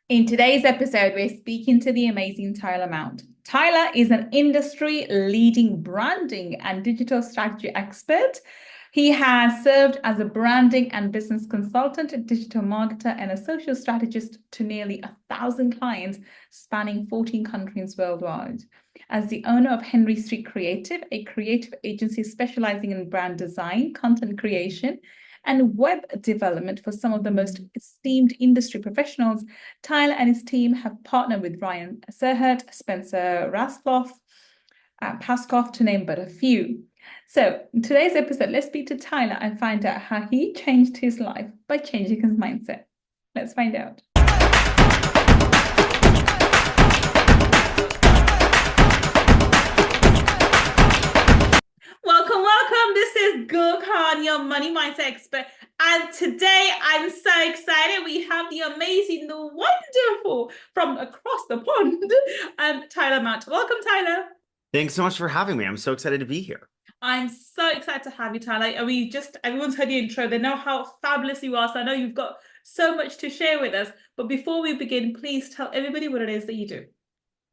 In today's episode, we're speaking to the amazing Tyler Mount. Tyler is an industry leading branding and digital strategy expert. He has served as a branding and business consultant, a digital marketer, and a social strategist to nearly 1,000 clients spanning 14 countries worldwide. As the owner of Henry Street Creative, a creative agency specializing in brand design, content creation, and web development for some of the most esteemed industry professionals, Tyler and his team have partnered with Ryan Serhant, Spencer Rascoff, Pascoff, to name but a few. So, in today's episode, let's speak to Tyler and find out how he changed his life by changing his mindset. Let's find out. Welcome, welcome. This is Gull, your money mindset expert. And today I'm so excited. We have the amazing, the wonderful from across the pond, Tyler Mount. Welcome, Tyler. Thanks so much for having me. I'm so excited to be here. I'm so excited to have you, Tyler. Everyone's heard your intro. They know how fabulous you are. So I know you've got so much to share with us. But before we begin, please tell everybody what it is that you do.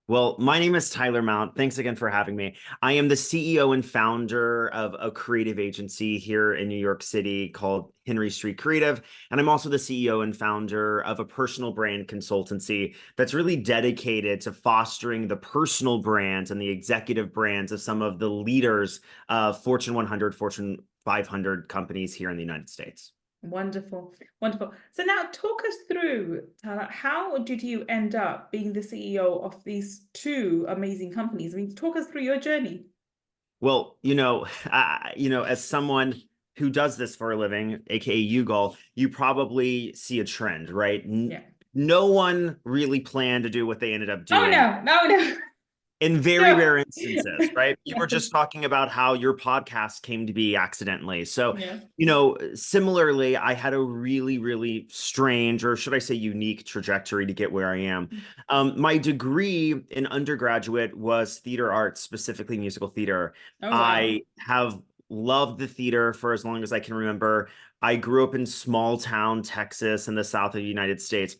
Well, my name is Tyler Mount. Thanks again for having me. I am the CEO and founder of a creative agency here in New York City called Henry Street Creative. And I'm also the CEO and founder of a personal brand consultancy that's really dedicated to fostering the personal brands and the executive brands of some of the leaders of Fortune 100, Fortune 500 companies here in the United States. Wonderful, wonderful. So now talk us through, Tyler, how did you end up being the CEO of these two amazing companies? I mean, talk us through your journey. Well, as someone who does this for a living, aka you, Gull, you probably see a trend, right? Yeah. No one really planned to do what they ended up Oh doing. no. In very No. rare instances, right? You were Yeah. just talking about how your podcast came to be accidentally. So, Yeah. similarly, I had a really, really strange, or should I say unique trajectory to get where I am. My degree in undergraduate was theater arts, specifically musical theater. Oh wow. I have loved the theater for as long as I can remember. I grew up in small town Texas in the south of the United States.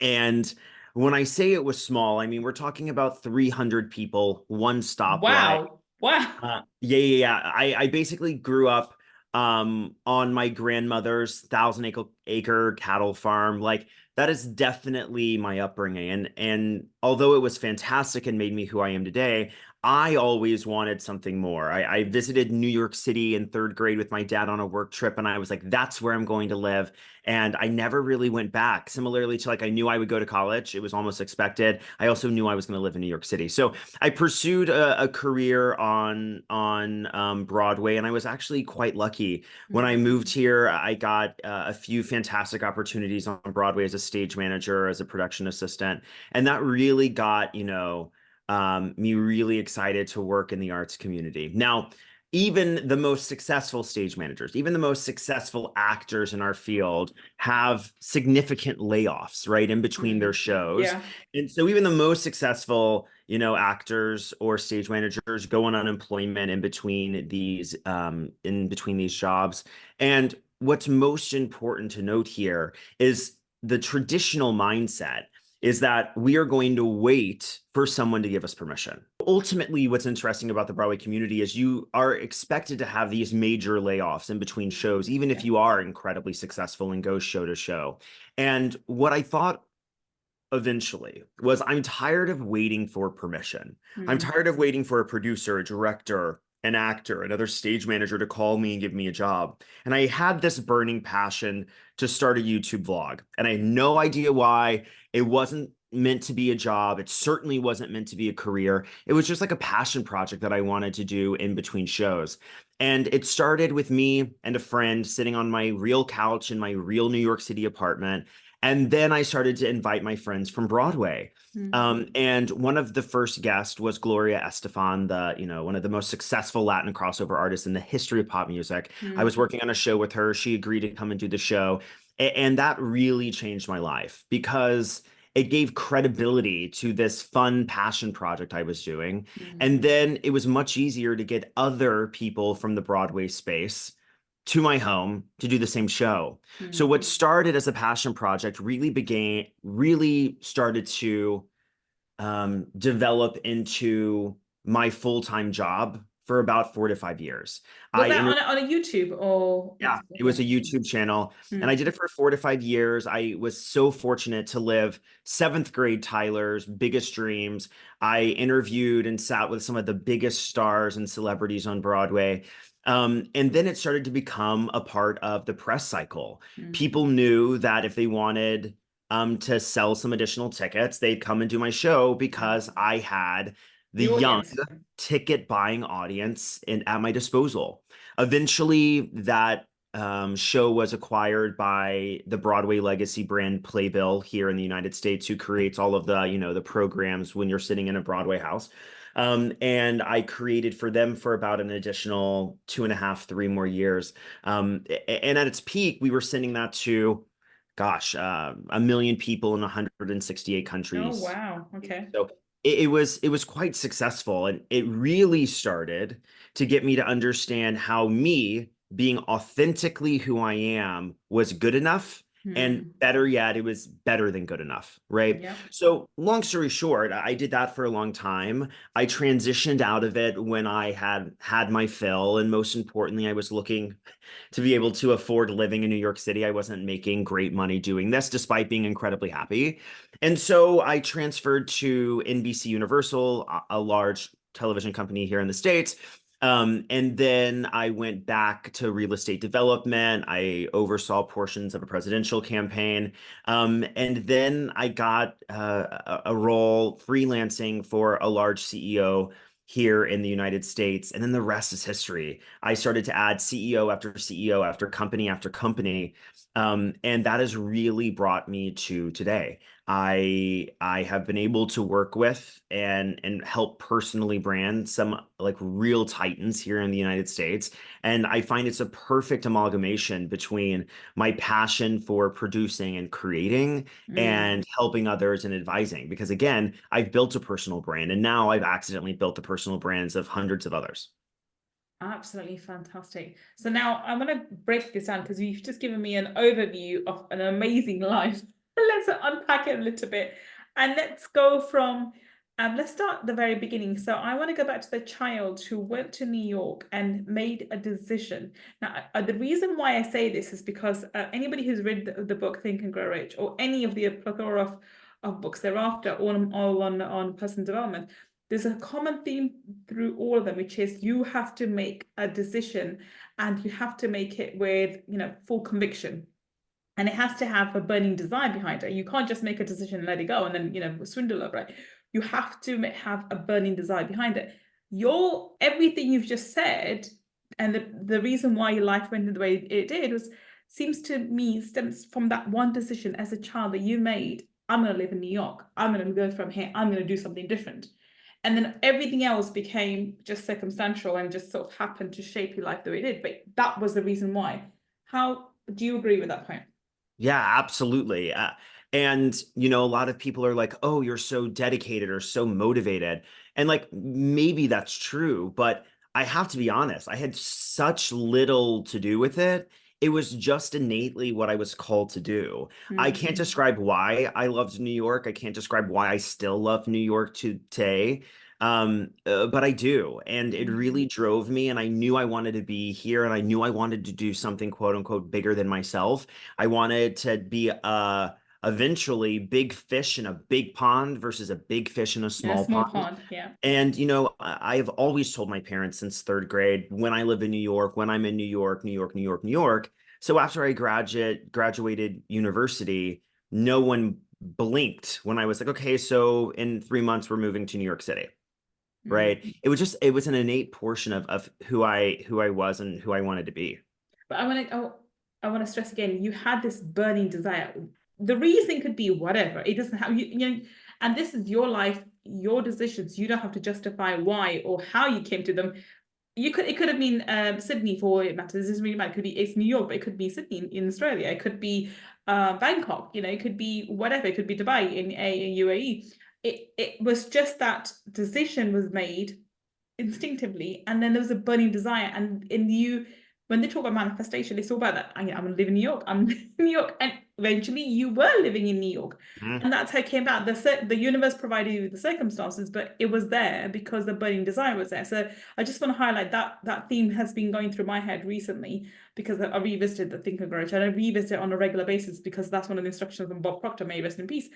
And when I say it was small, I mean, we're talking about 300 people, one stoplight. Wow. Wow. Yeah. I basically grew up on my grandmother's 1,000 acre cattle farm. Like that is definitely my upbringing. And although it was fantastic and made me who I am today, I always wanted something more. I visited New York City in third grade with my dad on a work trip, and I was like, that's where I'm going to live. And I never really went back. Similarly to like I knew I would go to college. It was almost expected. I also knew I was going to live in New York City. So I pursued a career on Broadway, and I was actually quite lucky. When I moved here, I got a few fantastic opportunities on Broadway as a stage manager, as a production assistant, and that really got, me really excited to work in the arts community. Now, even the most successful stage managers, even the most successful actors in our field have significant layoffs, right, in between their shows. Yeah. And so even the most successful, actors or stage managers go on unemployment in between these jobs. And what's most important to note here is the traditional mindset is that we are going to wait for someone to give us permission. Ultimately, what's interesting about the Broadway community is you are expected to have these major layoffs in between shows, even if you are incredibly successful and go show to show. And what I thought eventually was I'm tired of waiting for permission. I'm tired of waiting for a producer, a director, an actor, another stage manager to call me and give me a job. And I had this burning passion to start a YouTube vlog. And I had no idea why. It wasn't meant to be a job. It certainly wasn't meant to be a career. It was just like a passion project that I wanted to do in between shows. And it started with me and a friend sitting on my real couch in my real New York City apartment. And then I started to invite my friends from Broadway. And one of the first guests was Gloria Estefan, one of the most successful Latin crossover artists in the history of pop music. I was working on a show with her. She agreed to come and do the show. And that really changed my life because it gave credibility to this fun passion project I was doing. And then it was much easier to get other people from the Broadway space to my home to do the same show. So what started as a passion project really started to develop into my full-time job for about 4 to 5 years. Was that on a YouTube or? Yeah, it was a YouTube channel, and I did it for 4 to 5 years. I was so fortunate to live seventh grade Tyler's biggest dreams. I interviewed and sat with some of the biggest stars and celebrities on Broadway. And then it started to become a part of the press cycle. People knew that if they wanted to sell some additional tickets, they'd come and do my show because I had the young audience. ticket buying audience at my disposal. Eventually, that show was acquired by the Broadway legacy brand Playbill here in the United States, who creates all of the, the programs when you're sitting in a Broadway house. And I created for them for about an additional 2.5, 3 more years. And at its peak, we were sending that to, gosh, 1 million people in 168 countries. Oh, wow. Okay. So it was quite successful, and it really started to get me to understand how me being authentically who I am was good enough. And better yet, it was better than good enough, right? Yeah. So long story short, I did that for a long time. I transitioned out of it when I had my fill. And most importantly, I was looking to be able to afford living in New York City. I wasn't making great money doing this, despite being incredibly happy. And so I transferred to NBC Universal, a large television company here in the States. And then I went back to real estate development. I oversaw portions of a presidential campaign. And then I got a role freelancing for a large CEO here in the United States. And then the rest is history. I started to add CEO after CEO after company. And that has really brought me to today. I have been able to work with and help personally brand some like real titans here in the United States. And I find it's a perfect amalgamation between my passion for producing and creating and helping others and advising. Because again, I've built a personal brand, and now I've accidentally built the personal brands of hundreds of others. Absolutely fantastic. So now I'm going to break this down because you've just given me an overview of an amazing life. Let's unpack it a little bit, and let's go from let's start at the very beginning. So I want to go back to the child who went to New York and made a decision. Now, the reason why I say this is because anybody who's read the book Think and Grow Rich, or any of the plethora of books thereafter, all on personal development, there's a common theme through all of them, which is you have to make a decision, and you have to make it with, full conviction. And it has to have a burning desire behind it. You can't just make a decision and let it go and then, swindle over it. You have to have a burning desire behind it. Everything you've just said, and the reason why your life went in the way it did seems to me stems from that one decision as a child that you made. I'm going to live in New York. I'm going to go from here. I'm going to do something different. And then everything else became just circumstantial and just sort of happened to shape your life the way it did. But that was the reason why. How do you agree with that point? Yeah, absolutely. And, a lot of people are like, oh, you're so dedicated or so motivated. And like, maybe that's true, but I have to be honest, I had such little to do with it. It was just innately what I was called to do. I can't describe why I loved New York. I can't describe why I still love New York today. But I do. And it really drove me. And I knew I wanted to be here, and I knew I wanted to do something quote unquote bigger than myself. I wanted to be eventually big fish in a big pond versus a big fish in a In a small small pond. pond, yeah. And, I've always told my parents since third grade, when I live in New York, when I'm in New York, New York, New York, New York. So after I graduated university, no one blinked when I was like, okay, so in 3 months, we're moving to New York City. Right. It was an innate portion of who I was and who I wanted to be. But I want to stress again, you had this burning desire. The reason could be whatever. It doesn't have and this is your life, your decisions. You don't have to justify why or how you came to them. It could have been Sydney, for it matters. It doesn't really matter. It could be it's New York, but it could be Sydney in Australia. It could be Bangkok. It could be whatever. It could be Dubai in UAE. It was just that decision was made instinctively, and then there was a burning desire, and in you when they talk about manifestation, it's all about that. I'm going to live in New York. I'm living in New York. And eventually you were living in New York. Mhm. And that's how it came about. The universe provided you with the circumstances, but it was there because the burning desire was there. So I just want to highlight that theme has been going through my head recently, because I revisited the Think and Grow Rich. And I revisit it on a regular basis because that's one of the instructions from Bob Proctor, may he rest in peace.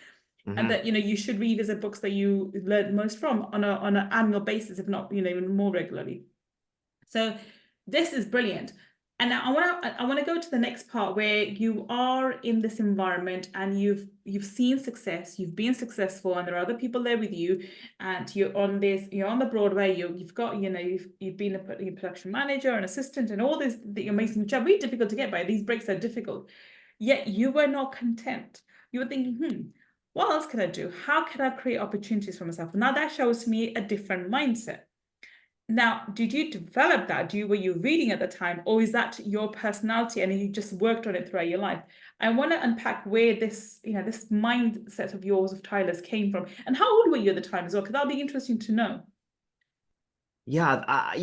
And that, you should revisit books that you learn most from on an annual basis, if not, even more regularly. So this is brilliant. And now I want to go to the next part where you are in this environment and you've seen success, you've been successful, and there are other people there with you, and you're on the Broadway, you've got, you've been a production manager, an assistant, and all this, that you're making job really difficult to get by. These breaks are difficult. Yet you were not content. You were thinking, what else can I do? How can I create opportunities for myself? Now that shows me a different mindset. Now, did you develop that? Were you reading at the time, or is that your personality and you just worked on it throughout your life? I want to unpack where this mindset of yours, of Tyler's, came from. And how old were you at the time as well? Because that'll be interesting to know. Yeah,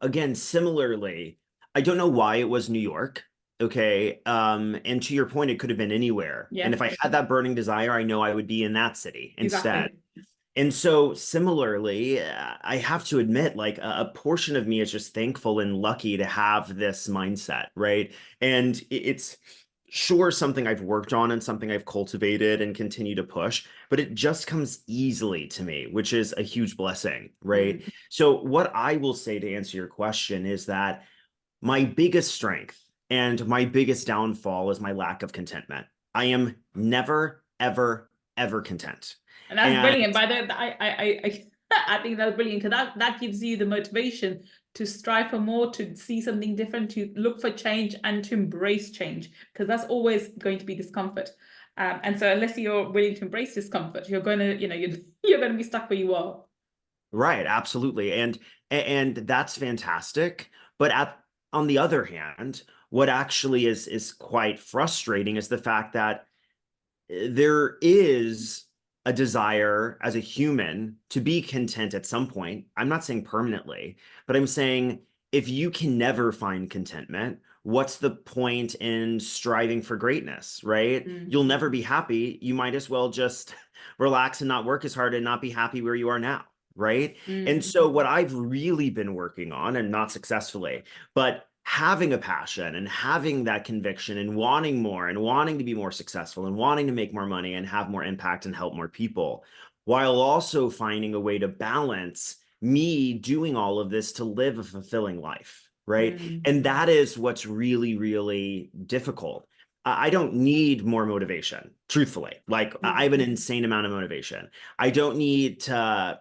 again, similarly, I don't know why it was New York. Okay. And to your point, it could have been anywhere. Yeah. And if I had that burning desire, I know I would be in that city instead. Exactly. And so similarly, I have to admit, like a portion of me is just thankful and lucky to have this mindset, right? And it's sure something I've worked on and something I've cultivated and continue to push, but it just comes easily to me, which is a huge blessing, right? So what I will say to answer your question is that my biggest strength and my biggest downfall is my lack of contentment. I am never, ever, ever content. And that's And brilliant. By the way, I think that's brilliant, because that gives you the motivation to strive for more, to see something different, to look for change, and to embrace change, because that's always going to be discomfort. And so unless you're willing to embrace discomfort, you're going to, you're going to be stuck where you are. right, absolutely. And that's fantastic. But on the other hand, what actually is quite frustrating is the fact that there is a desire as a human to be content at some point. I'm not saying permanently, but I'm saying if you can never find contentment, what's the point in striving for greatness, right? You'll never be happy. You might as well just relax and not work as hard and not be happy where you are now, right? And so what I've really been working on, and not successfully, but having a passion and having that conviction and wanting more and wanting to be more successful and wanting to make more money and have more impact and help more people, while also finding a way to balance me doing all of this to live a fulfilling life, right? And that is what's really, really difficult. I don't need more motivation, truthfully. Like I have an insane amount of motivation. I don't need to,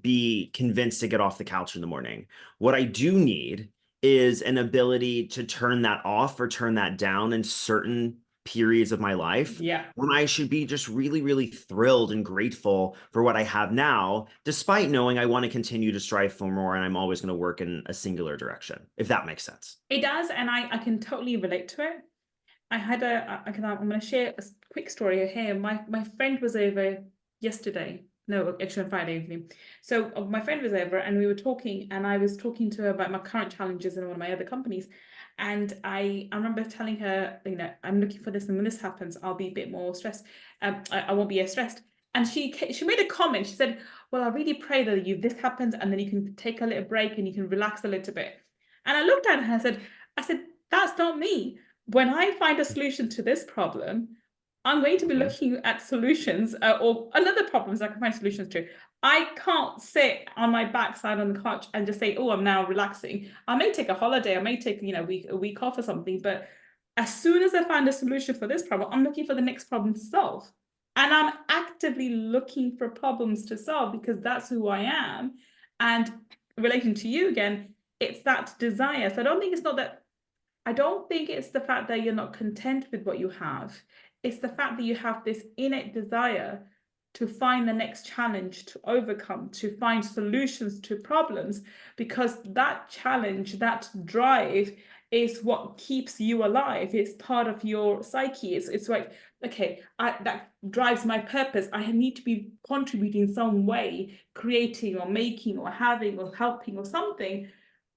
be convinced to get off the couch in the morning. What I do need is an ability to turn that off or turn that down in certain periods of my life, when I should be just really, really thrilled and grateful for what I have now, despite knowing I want to continue to strive for more and I'm always going to work in a singular direction, if that makes sense. It does, and I can totally relate to it. I'm going to share a quick story here. My friend was over yesterday. No, actually on Friday evening. So my friend was over and we were talking, and I was talking to her about my current challenges in one of my other companies. And I remember telling her, I'm looking for this, and when this happens, I'll be a bit more stressed. I won't be as stressed. And she made a comment. She said, well, I really pray that this happens and then you can take a little break and you can relax a little bit. And I looked at her and I said, that's not me. When I find a solution to this problem, I'm going to be looking at solutions or another problems I can find solutions to. I can't sit on my backside on the couch and just say, oh, I'm now relaxing. I may take a holiday. I may take, a week off or something. But as soon as I find a solution for this problem, I'm looking for the next problem to solve. And I'm actively looking for problems to solve because that's who I am. And relating to you again, it's that desire. So I don't think it's the fact that you're not content with what you have. It's the fact that you have this innate desire to find the next challenge, to overcome, to find solutions to problems, because that challenge, that drive is what keeps you alive. It's part of your psyche. It's like, okay, that drives my purpose. I need to be contributing some way, creating or making or having or helping or something.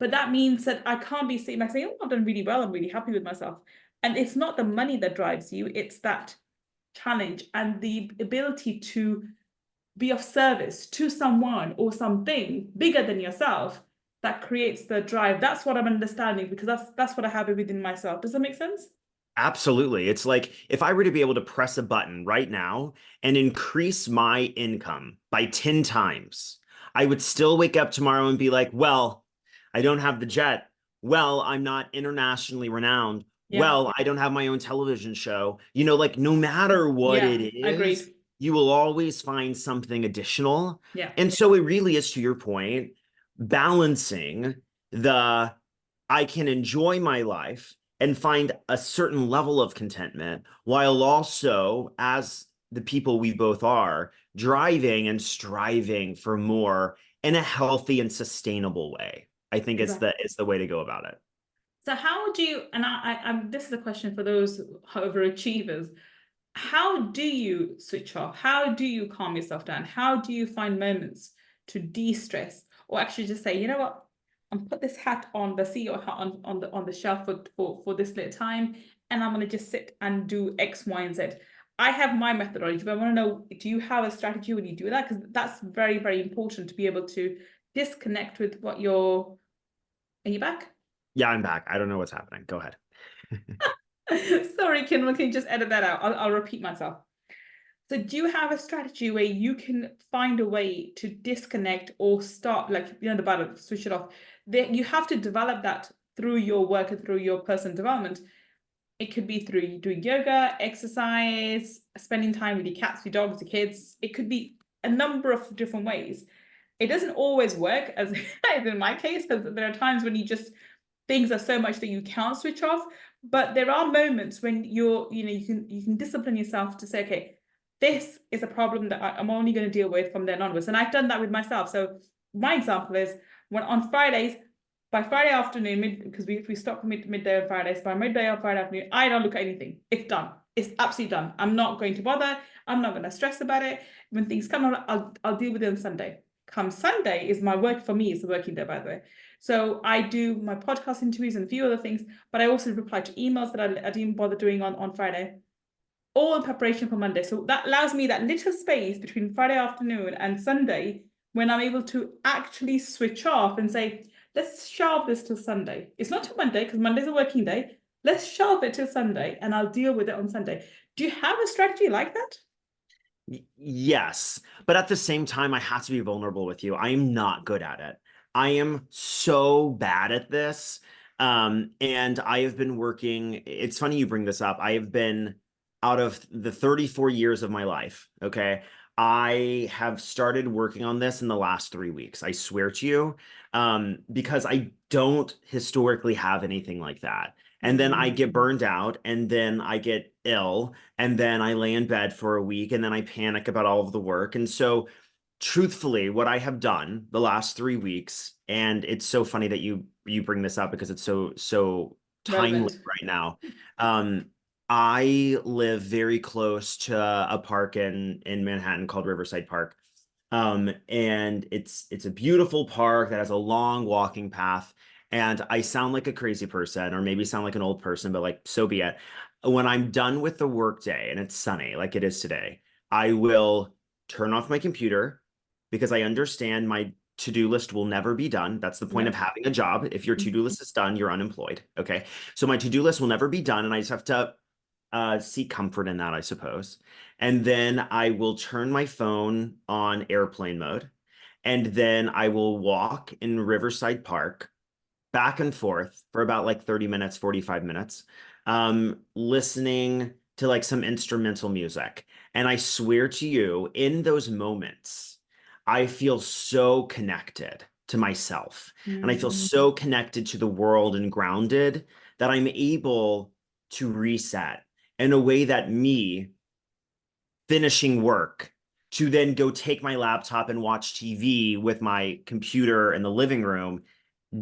But that means that I can't be sitting back saying, oh, I've done really well, I'm really happy with myself. And it's not the money that drives you, it's that challenge and the ability to be of service to someone or something bigger than yourself that creates the drive. That's what I'm understanding, because that's what I have within myself. Does that make sense? Absolutely. It's like if I were to be able to press a button right now and increase my income by 10 times, I would still wake up tomorrow and be like, well, I don't have the jet. Well, I'm not internationally renowned. Yeah. Well, I don't have my own television show. You know, like no matter what it Yeah. is, Agreed. you will always find something additional. Yeah. And so it really is, to your point, balancing the I can enjoy my life and find a certain level of contentment while also, as the people we both are, driving and striving for more in a healthy and sustainable way. I think it's Exactly. the way to go about it. So how do you, and I'm this is a question for those overachievers. How do you switch off? How do you calm yourself down? How do you find moments to de-stress, or actually just say, you know what, I'm put this hat on, the CEO hat on the shelf for this little time, and I'm gonna just sit and do X, Y, and Z. I have my methodology, but I want to know, do you have a strategy when you do that? Because that's very, very important to be able to disconnect with what you're. Are you back? Yeah, I'm back. I don't know what's happening. Go ahead. Sorry, Kim, can you just edit that out? I'll repeat myself. So do you have a strategy where you can find a way to disconnect or stop, like, the battle, switch it off? You have to develop that through your work and through your personal development. It could be through doing yoga, exercise, spending time with your cats, your dogs, your kids. It could be a number of different ways. It doesn't always work, as in my case, because there are times when things are so much that you can't switch off. But there are moments when you can discipline yourself to say, okay, this is a problem that I'm only going to deal with from then onwards. And I've done that with myself. So my example is when on Fridays, by Friday afternoon, because we stop midday on Fridays, by midday on Friday afternoon, I don't look at anything. It's done. It's absolutely done. I'm not going to bother. I'm not going to stress about it. When things come on, I'll deal with it on Sunday. Come Sunday is my work, for me, it's the working day, by the way. So I do my podcast interviews and a few other things, but I also reply to emails that I didn't bother doing on Friday, all in preparation for Monday. So that allows me that little space between Friday afternoon and Sunday when I'm able to actually switch off and say, let's shelve this till Sunday. It's not till Monday, because Monday's a working day. Let's shelve it till Sunday and I'll deal with it on Sunday. Do you have a strategy like that? Yes, but at the same time, I have to be vulnerable with you. I am not good at it. I am so bad at this. And I have been working. It's funny you bring this up. I have been out of the 34 years of my life. Okay. I have started working on this in the last 3 weeks. I swear to you, because I don't historically have anything like that. And then I get burned out, and then I get ill, and then I lay in bed for a week, and then I panic about all of the work. And so, truthfully, what I have done the last 3 weeks, and it's so funny that you bring this up because it's so timely Relevant. right now. I live very close to a park in Manhattan called Riverside Park. And it's a beautiful park that has a long walking path. And I sound like a crazy person, or maybe sound like an old person, but like, so be it. When I'm done with the workday and it's sunny, like it is today, I will turn off my computer because I understand my to-do list will never be done. That's the point of Yep. having a job. If your to-do list is done, you're unemployed. Okay. So my to-do list will never be done. And I just have to seek comfort in that, I suppose. And then I will turn my phone on airplane mode. And then I will walk in Riverside Park back and forth for about like 30 minutes, 45 minutes, listening to like some instrumental music. And I swear to you, in those moments, I feel so connected to myself, and I feel so connected to the world and grounded that I'm able to reset in a way that me finishing work to then go take my laptop and watch TV with my computer in the living room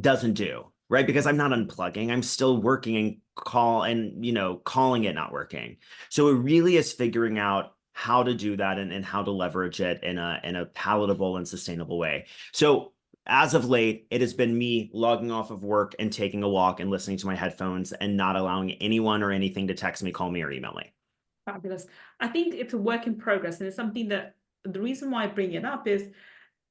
doesn't do, right? Because I'm not unplugging. I'm still working and calling it not working. So it really is figuring out how to do that and how to leverage it in a palatable and sustainable way. So as of late, it has been me logging off of work and taking a walk and listening to my headphones and not allowing anyone or anything to text me, call me, or email me. Fabulous. I think it's a work in progress, and it's something that the reason why I bring it up is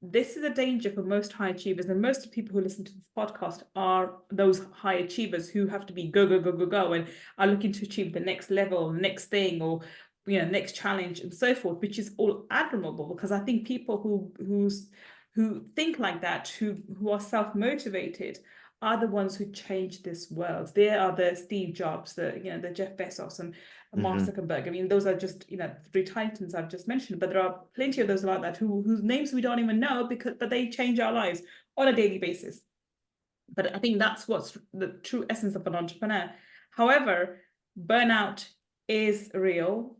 this is a danger for most high achievers, and most people who listen to this podcast are those high achievers who have to be go, go, go, go, go, and are looking to achieve the next level, next thing, or next challenge and so forth, which is all admirable, because I think people who think like that, who are self-motivated, are the ones who change this world. They are the Steve Jobs, the Jeff Bezos and Mark Zuckerberg. I mean, those are just three titans I've just mentioned, but there are plenty of those like that whose names we don't even know, but they change our lives on a daily basis. But I think that's what's the true essence of an entrepreneur. However, burnout is real.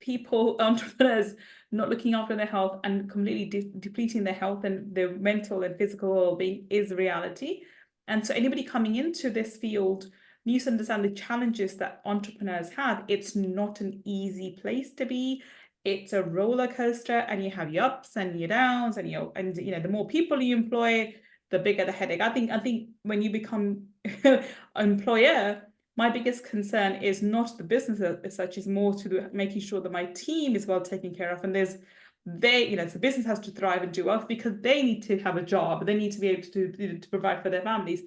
People, entrepreneurs, not looking after their health and completely depleting their health and their mental and physical well-being is a reality. And so anybody coming into this field needs to understand the challenges that entrepreneurs have. It's not an easy place to be. It's a roller coaster, and you have your ups and your downs, and the more people you employ, the bigger the headache. I think when you become an employer, my biggest concern is not the business as such, is more to making sure that my team is well taken care of. And the business has to thrive and do well because they need to have a job. They need to be able to provide for their families.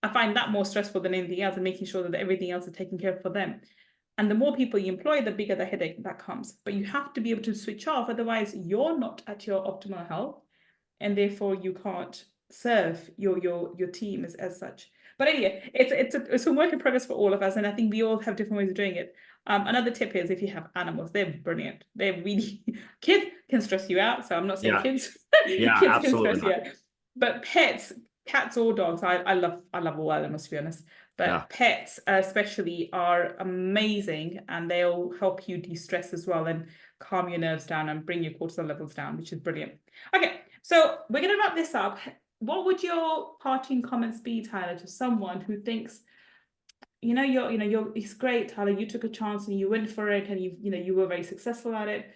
I find that more stressful than anything else, and making sure that everything else is taken care of for them. And the more people you employ, the bigger the headache that comes. But you have to be able to switch off, otherwise you're not at your optimal health, and therefore you can't serve your team as such. But anyway, it's a work in progress for all of us, and I think we all have different ways of doing it. Another tip is if you have animals, they're brilliant. They're really kids can stress you out, so I'm not saying kids. Yeah, kids absolutely can stress you out. But pets, cats or dogs, I love all animals, to be honest. But pets especially are amazing, and they'll help you de-stress as well and calm your nerves down and bring your cortisol levels down, which is brilliant. Okay, so we're going to wrap this up. What would your parting comments be, Tyler, to someone who thinks, it's great, Tyler, you took a chance and you went for it, and you were very successful at it.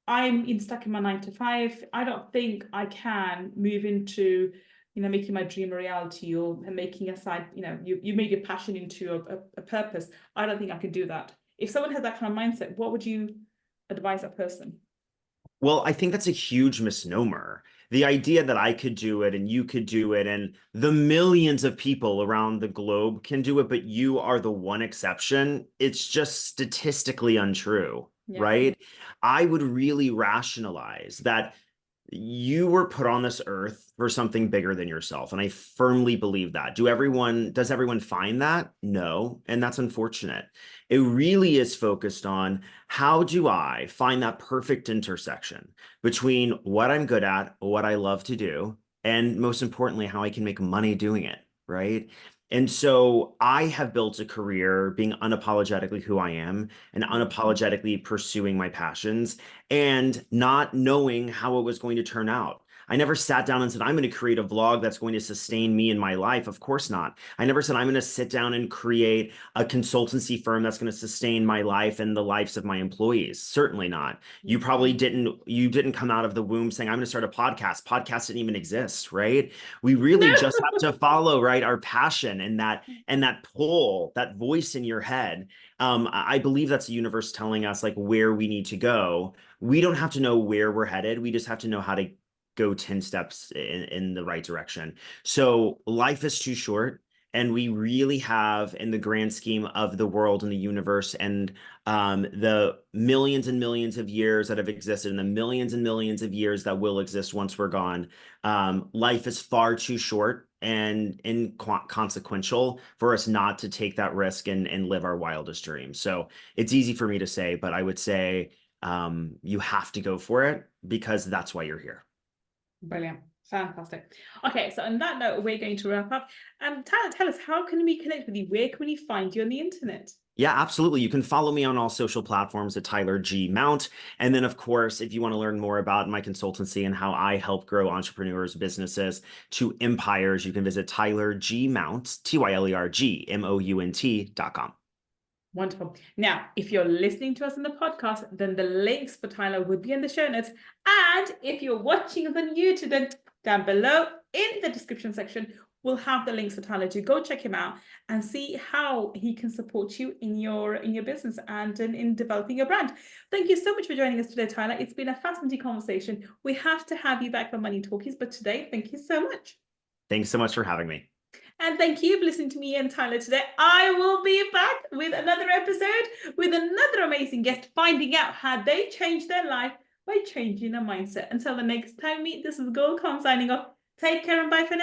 I'm stuck in my 9 to 5. I don't think I can move into making my dream a reality, or making a side, you made your passion into a purpose. I don't think I could do that. If someone has that kind of mindset, what would you advise that person? Well, I think that's a huge misnomer. The idea that I could do it and you could do it and the millions of people around the globe can do it, but you are the one exception, it's just statistically untrue, right? I would really rationalize that you were put on this earth for something bigger than yourself. And I firmly believe that. Does everyone find that? No. And that's unfortunate. It really is focused on, how do I find that perfect intersection between what I'm good at, what I love to do, and most importantly, how I can make money doing it, right? And so I have built a career being unapologetically who I am and unapologetically pursuing my passions and not knowing how it was going to turn out. I never sat down and said, I'm going to create a vlog that's going to sustain me in my life. Of course not. I never said, I'm going to sit down and create a consultancy firm that's going to sustain my life and the lives of my employees. Certainly not. You probably didn't come out of the womb saying, I'm going to start a podcast. Podcasts didn't even exist, right? We really just have to follow, right, our passion and that pull, that voice in your head. I believe that's the universe telling us like where we need to go. We don't have to know where we're headed. We just have to know how to go 10 steps in the right direction. So life is too short. And we really have, in the grand scheme of the world and the universe and the millions and millions of years that have existed and the millions and millions of years that will exist once we're gone, life is far too short and inconsequential for us not to take that risk and live our wildest dreams. So it's easy for me to say, but I would say you have to go for it because that's why you're here. Brilliant. Fantastic. Okay, so on that note, we're going to wrap up. Tyler, tell us, how can we connect with you? Where can we find you on the internet? Yeah, absolutely. You can follow me on all social platforms at Tyler G. Mount. And then, of course, if you want to learn more about my consultancy and how I help grow entrepreneurs' businesses to empires, you can visit TylerGMount, TylerGMount.com. Wonderful. Now, if you're listening to us on the podcast, then the links for Tyler would be in the show notes. And if you're watching us on YouTube, then down below in the description section. We'll have the links for Tyler to go check him out and see how he can support you in your business and in developing your brand. Thank you so much for joining us today, Tyler. It's been a fascinating conversation. We have to have you back for Money Talkies, but today, thank you so much. Thanks so much for having me. And thank you for listening to me and Tyler today. I will be back with another episode with another amazing guest, finding out how they changed their life by changing their mindset. Until the next time, this is Gull signing off. Take care and bye for now.